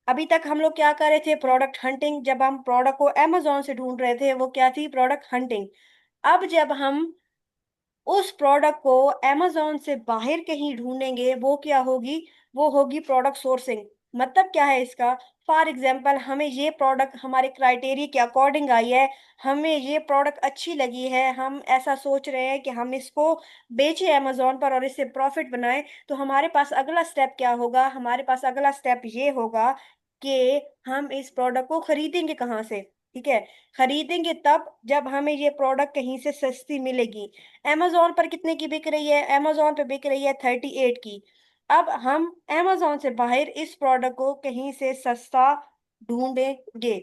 अभी तक हम लोग क्या कर रहे थे, प्रोडक्ट हंटिंग। जब हम प्रोडक्ट को अमेजोन से ढूंढ रहे थे वो क्या थी, प्रोडक्ट हंटिंग। अब जब हम उस प्रोडक्ट को अमेजोन से बाहर कहीं ढूंढेंगे वो क्या होगी, वो होगी प्रोडक्ट सोर्सिंग। मतलब क्या है इसका, फॉर एग्जांपल हमें ये प्रोडक्ट हमारे क्राइटेरिया के अकॉर्डिंग आई है, हमें ये प्रोडक्ट अच्छी लगी है, हम ऐसा सोच रहे हैं कि हम इसको बेचें अमेजोन पर और इससे प्रॉफिट बनाएं। तो हमारे पास अगला स्टेप क्या होगा, हमारे पास अगला स्टेप ये होगा कि हम इस प्रोडक्ट को खरीदेंगे कहाँ से। ठीक है, खरीदेंगे तब जब हमें ये प्रोडक्ट कहीं से सस्ती मिलेगी। amazon पर कितने की बिक रही है, amazon पे बिक रही है 38 की। अब हम amazon से बाहर इस प्रोडक्ट को कहीं से सस्ता ढूंढेंगे।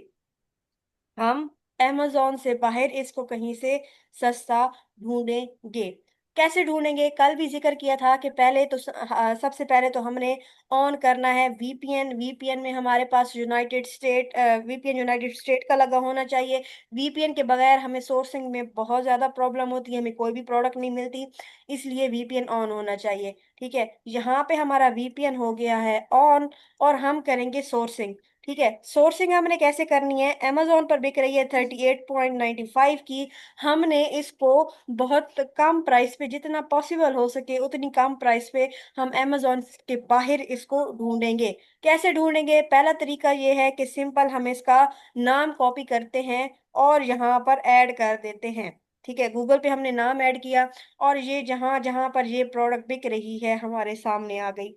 हम amazon से बाहर इसको कहीं से सस्ता ढूंढेंगे। कैसे ढूंढेंगे, कल भी जिक्र किया था कि पहले तो सबसे पहले तो हमने ऑन करना है वीपीएन। वीपीएन में हमारे पास United State, VPN United State का लगा होना चाहिए। वीपीएन के बगैर हमें सोर्सिंग में बहुत ज्यादा प्रॉब्लम होती है, हमें कोई भी प्रोडक्ट नहीं मिलती, इसलिए वीपीएन ऑन होना चाहिए। ठीक है, यहाँ पे हमारा वीपीएन हो गया है ऑन, और हम करेंगे सोर्सिंग। ठीक है, सोर्सिंग हमने कैसे करनी है, अमेजोन पर बिक रही है 38.95 की। हमने इसको बहुत कम प्राइस पे, जितना पॉसिबल हो सके उतनी कम प्राइस पे हम अमेजोन के बाहर इसको ढूंढेंगे। कैसे ढूंढेंगे, पहला तरीका ये है कि सिंपल हम इसका नाम कॉपी करते हैं और यहाँ पर ऐड कर देते हैं। ठीक है, गूगल पे हमने नाम ऐड किया और ये जहां जहां पर ये प्रोडक्ट बिक रही है हमारे सामने आ गई।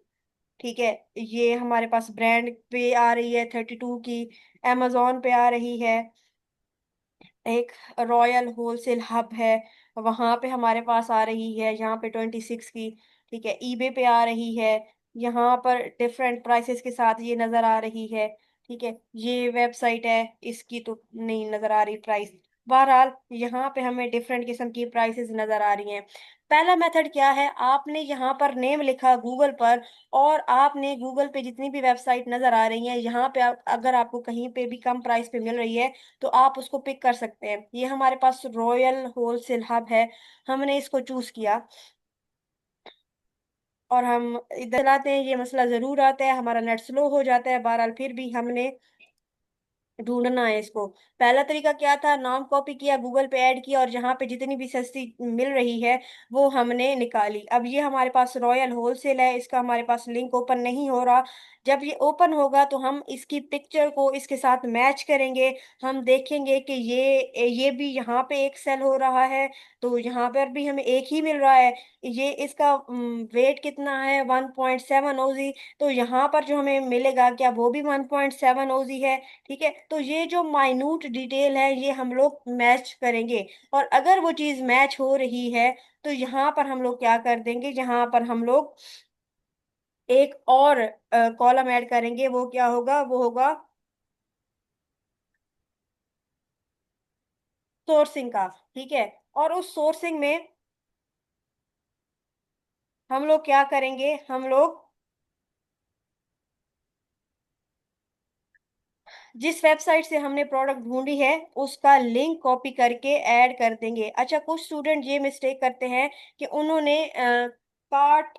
ठीक है, ये हमारे पास ब्रांड पे आ रही है 32 की, amazon पे आ रही है, एक रॉयल होलसेल हब है वहां पे हमारे पास आ रही है, यहाँ पे 26 की। ठीक है, ईबे पे आ रही है, यहाँ पर डिफरेंट प्राइसेस के साथ ये नजर आ रही है। ठीक है, ये वेबसाइट है, इसकी तो नहीं नजर आ रही प्राइस। बहरहाल यहाँ पे हमें डिफरेंट किस्म की प्राइसेस नजर आ रही हैं। पहला मेथड क्या है, आपने यहाँ पर नेम लिखा गूगल पर, और आपने गूगल पे जितनी भी वेबसाइट नजर आ रही हैं यहाँ पे अगर आपको कहीं पे भी कम प्राइस पे मिल रही है तो आप उसको पिक कर सकते हैं। ये हमारे पास रॉयल होलसेल हब है, हमने इसको चूज किया और हम इधर चलाते हैं, ये मसला जरूर आता है, हमारा नेट स्लो हो जाता है, बहरहाल फिर भी हमने ढूंढना है इसको। पहला तरीका क्या था, नाम कॉपी किया, गूगल पे ऐड किया और जहां पे जितनी भी सस्ती मिल रही है वो हमने निकाली। अब ये हमारे पास रॉयल होलसेल है, इसका हमारे पास लिंक ओपन नहीं हो रहा। जब ये ओपन होगा तो हम इसकी पिक्चर को इसके साथ मैच करेंगे। हम देखेंगे कि ये भी यहाँ पे एक सेल हो रहा है, तो यहाँ पर भी हमें एक ही मिल रहा है। ये इसका वेट कितना है, 1.7 ओजी, तो यहाँ पर जो हमें मिलेगा क्या वो भी 1.7 ओजी है। ठीक है, तो ये जो माइन्यूट डिटेल है ये हम लोग मैच करेंगे, और अगर वो चीज मैच हो रही है तो यहाँ पर हम लोग क्या कर देंगे, यहाँ पर हम लोग एक और कॉलम ऐड करेंगे। वो क्या होगा, वो होगा सोर्सिंग का। ठीक है, और उस सोर्सिंग में हम लोग क्या करेंगे, हम लोग जिस वेबसाइट से हमने प्रोडक्ट ढूंढी है उसका लिंक कॉपी करके ऐड कर देंगे। अच्छा, कुछ स्टूडेंट ये मिस्टेक करते हैं कि उन्होंने कार्ट,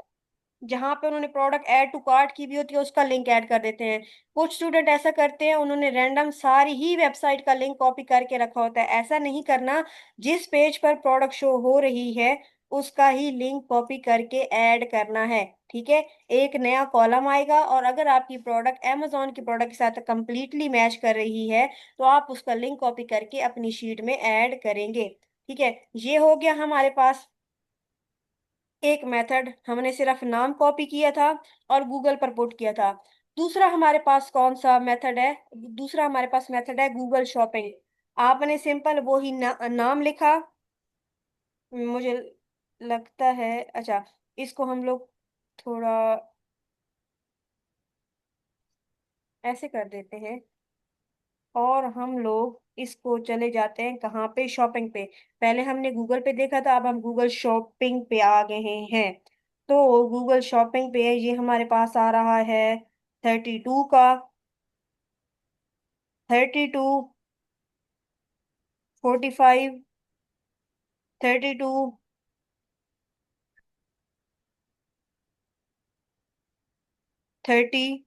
जहां पे उन्होंने प्रोडक्ट ऐड टू कार्ट की भी होती है उसका लिंक ऐड कर देते हैं। कुछ स्टूडेंट ऐसा करते हैं, उन्होंने रैंडम सारी ही वेबसाइट का लिंक कॉपी करके रखा होता है। ऐसा नहीं करना, जिस पेज पर प्रोडक्ट शो हो रही है उसका ही लिंक कॉपी करके ऐड करना है। ठीक है, एक नया कॉलम आएगा और अगर आपकी प्रोडक्ट amazon की प्रोडक्ट के साथ कंप्लीटली मैच कर रही है तो आप उसका लिंक कॉपी करके अपनी शीट में ऐड करेंगे। ठीक है, ये हो गया हमारे पास एक मेथड, हमने सिर्फ नाम कॉपी किया था और गूगल पर पुट किया था। दूसरा हमारे पास कौन सा मेथड है, दूसरा हमारे पास मेथड है गूगल शॉपिंग। आपने सिंपल वो ही नाम लिखा, मुझे लगता है, अच्छा इसको हम लोग थोड़ा ऐसे कर देते हैं और हम लोग इसको चले जाते हैं कहाँ पे, शॉपिंग पे। पहले हमने गूगल पे देखा था, अब हम गूगल शॉपिंग पे आ गए हैं। तो गूगल शॉपिंग पे ये हमारे पास आ रहा है 32 का, 32, 45, 32, 30,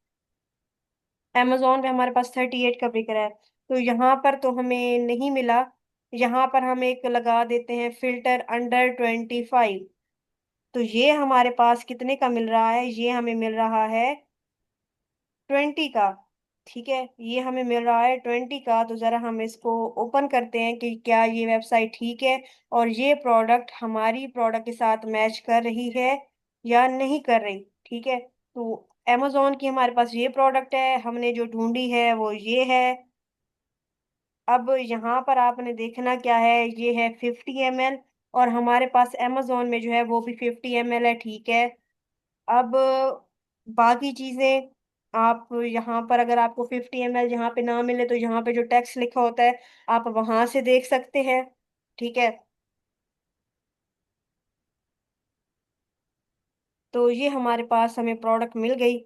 amazon पे हमारे पास 38 का बिक रहा है। तो यहाँ पर तो हमें नहीं मिला। यहाँ पर हम एक लगा देते हैं फिल्टर अंडर 25। तो ये हमारे पास कितने का मिल रहा है? ये हमें मिल रहा है 20 का। ठीक है, ये हमें मिल रहा है 20 का। तो जरा हम इसको ओपन करते हैं कि क्या ये वेबसाइट ठीक है और ये प्रोडक्ट हमारी प्रोडक्ट के साथ मैच कर रही है या नहीं कर रही। ठीक है, तो amazon की हमारे पास ये प्रोडक्ट है, हमने जो ढूंढी है वो ये है। अब यहाँ पर आपने देखना क्या है, ये है 50 ml, और हमारे पास amazon में जो है वो भी 50 ml है। ठीक है, अब बाकी चीजें आप यहाँ पर, अगर आपको 50 ml यहाँ पे ना मिले तो यहाँ पे जो टेक्स्ट लिखा होता है आप वहां से देख सकते हैं। ठीक है, तो ये हमारे पास हमें प्रोडक्ट मिल गई।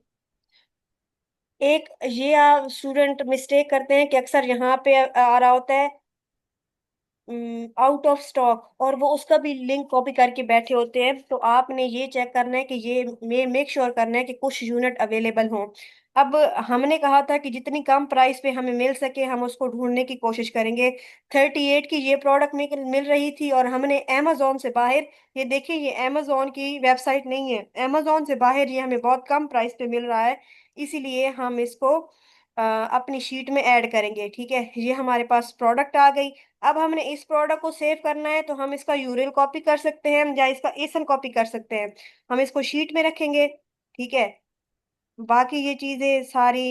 एक ये आप स्टूडेंट मिस्टेक करते हैं कि अक्सर यहाँ पे आ रहा होता है आउट ऑफ स्टॉक, और वो उसका भी लिंक कॉपी करके बैठे होते हैं। तो आपने ये चेक करना है कि ये मेक श्योर करना है कि कुछ यूनिट अवेलेबल हों। अब हमने कहा था कि जितनी कम प्राइस पे हमें मिल सके हम उसको ढूंढने की कोशिश करेंगे। 38 की ये प्रोडक्ट मिल मिल रही थी, और हमने अमेजोन से बाहर, ये देखिए ये अमेजोन की वेबसाइट नहीं है, अमेजोन से बाहर ये हमें बहुत कम प्राइस पे मिल रहा है। इसीलिए हम इसको अपनी शीट में ऐड करेंगे। ठीक है, ये हमारे पास प्रोडक्ट आ गई। अब हमने इस प्रोडक्ट को सेव करना है तो हम इसका यूआरएल कॉपी कर सकते हैं या इसका एसन कॉपी कर सकते हैं। हम इसको शीट में रखेंगे। ठीक है, बाकी ये चीजें सारी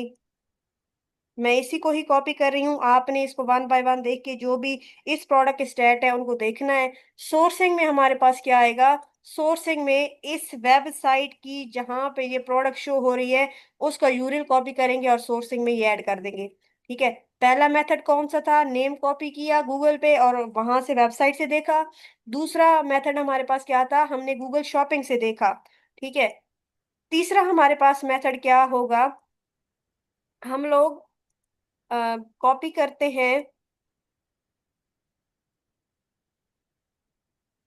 मैं इसी को ही कॉपी कर रही हूँ। आपने इसको वन बाय वन देख के जो भी इस प्रोडक्ट के स्टेट है उनको देखना है। सोर्सिंग में हमारे पास क्या आएगा? सोर्सिंग में इस वेबसाइट की जहां पे ये प्रोडक्ट शो हो रही है उसका यूआरएल कॉपी करेंगे और सोर्सिंग में ये ऐड कर देंगे। ठीक है, पहला मेथड कौन सा था? नेम कॉपी किया गूगल पे और वहां से वेबसाइट से देखा। दूसरा मेथड हमारे पास क्या था? हमने गूगल शॉपिंग से देखा। ठीक है, तीसरा हमारे पास मेथड क्या होगा? हम लोग कॉपी करते हैं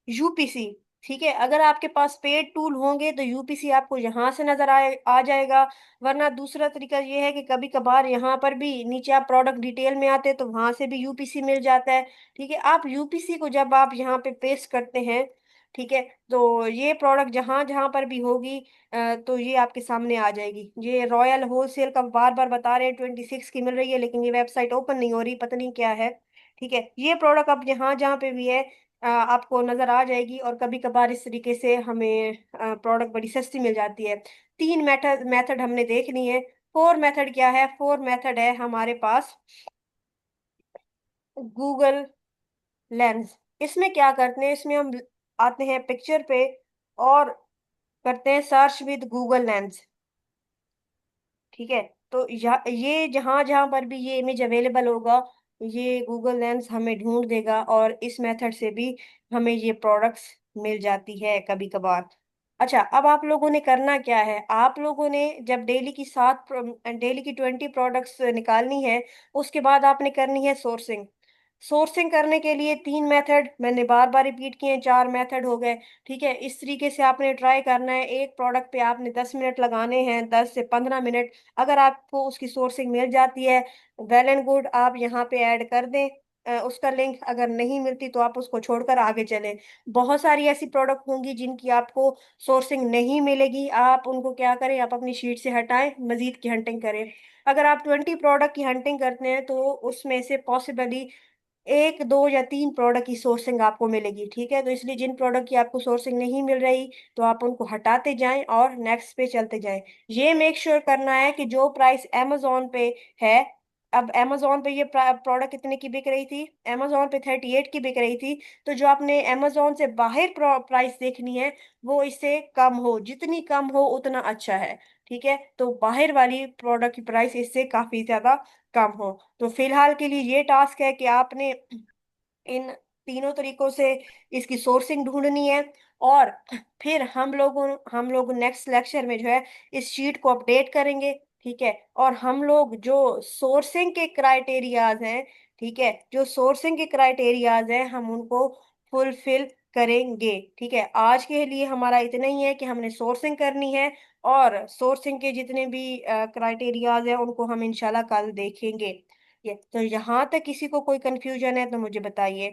यूपीसी। ठीक है, अगर आपके पास पेड टूल होंगे तो यूपीसी आपको यहाँ से नजर आ जाएगा। वरना दूसरा तरीका ये है कि कभी कभार यहाँ पर भी नीचे आप प्रोडक्ट डिटेल में आते हैं तो वहां से भी यूपीसी मिल जाता है। ठीक है, आप यूपीसी को जब आप यहाँ पे पेस्ट करते हैं, ठीक है, तो ये प्रोडक्ट जहां जहां पर भी होगी तो ये आपके सामने आ जाएगी। ये रॉयल होलसेल का बार बार बता रहे हैं 26 की मिल रही है, लेकिन ये वेबसाइट ओपन नहीं हो रही, पता नहीं क्या है। ठीक है, ये प्रोडक्ट अब यहाँ जहाँ पे भी है आपको नजर आ जाएगी। और कभी कभार इस तरीके से हमें प्रोडक्ट बड़ी सस्ती मिल जाती है। तीन मेथड मेथड हमने देख ली है। फोर मेथड क्या है? फोर मेथड है हमारे पास गूगल लेंस। इसमें क्या करते हैं? इसमें हम आते हैं पिक्चर पे और करते हैं सर्च विद गूगल लेंस। ठीक है, तो ये जहां जहां पर भी ये इमेज अवेलेबल होगा ये गूगल लेंस हमें ढूंढ देगा, और इस मेथड से भी हमें ये प्रोडक्ट्स मिल जाती है कभी कभार। अच्छा, अब आप लोगों ने करना क्या है? आप लोगों ने जब डेली की 20 प्रोडक्ट्स निकालनी है उसके बाद आपने करनी है सोर्सिंग। सोर्सिंग करने के लिए तीन मेथड मैंने बार बार रिपीट किए, चार मेथड हो गए। ठीक है, इस तरीके से आपने ट्राई करना है। एक प्रोडक्ट पे आपने 10 मिनट लगाने हैं, 10 से 15 मिनट। अगर आपको उसकी सोर्सिंग मिल जाती है वेल एंड गुड, आप यहाँ पे ऐड कर दें उसका लिंक। अगर नहीं मिलती तो आप उसको छोड़कर आगे चलें। बहुत सारी ऐसी प्रोडक्ट होंगी जिनकी आपको सोर्सिंग नहीं मिलेगी, आप उनको क्या करें? आप अपनी शीट से हटाएं, मजीद की हंटिंग करें। अगर आप 20 प्रोडक्ट की हंटिंग करते हैं तो उसमें से पॉसिबली एक दो या तीन प्रोडक्ट की सोर्सिंग आपको मिलेगी। ठीक है, तो इसलिए जिन प्रोडक्ट की आपको सोर्सिंग नहीं मिल रही तो आप उनको हटाते जाएं और नेक्स्ट पे चलते जाएं। ये मेक श्योर करना है कि जो प्राइस amazon पे है, अब amazon पे ये प्रोडक्ट कितने की बिक रही थी? amazon पे 38 की बिक रही थी। तो जो आपने amazon से बाहर प्राइस देखनी है वो इससे कम हो, जितनी कम हो उतना अच्छा है। ठीक है, तो बाहर वाली प्रोडक्ट की प्राइस इससे काफी ज्यादा कम हो। तो फिलहाल के लिए ये टास्क है कि आपने इन तीनों तरीकों से इसकी सोर्सिंग ढूंढनी है। और फिर हम लोग नेक्स्ट लेक्चर में जो है इस शीट को अपडेट करेंगे। ठीक है, और हम लोग जो सोर्सिंग के क्राइटेरियाज हैं, ठीक है, जो सोर्सिंग के क्राइटेरियाज हैं हम उनको फुलफिल करेंगे। ठीक है, आज के लिए हमारा इतना ही है कि हमने सोर्सिंग करनी है और सोर्सिंग के जितने भी क्राइटेरियाज़ हैं उनको हम इंशाल्लाह कल देखेंगे। ये तो यहाँ तक किसी को कोई कन्फ्यूजन है तो मुझे बताइए?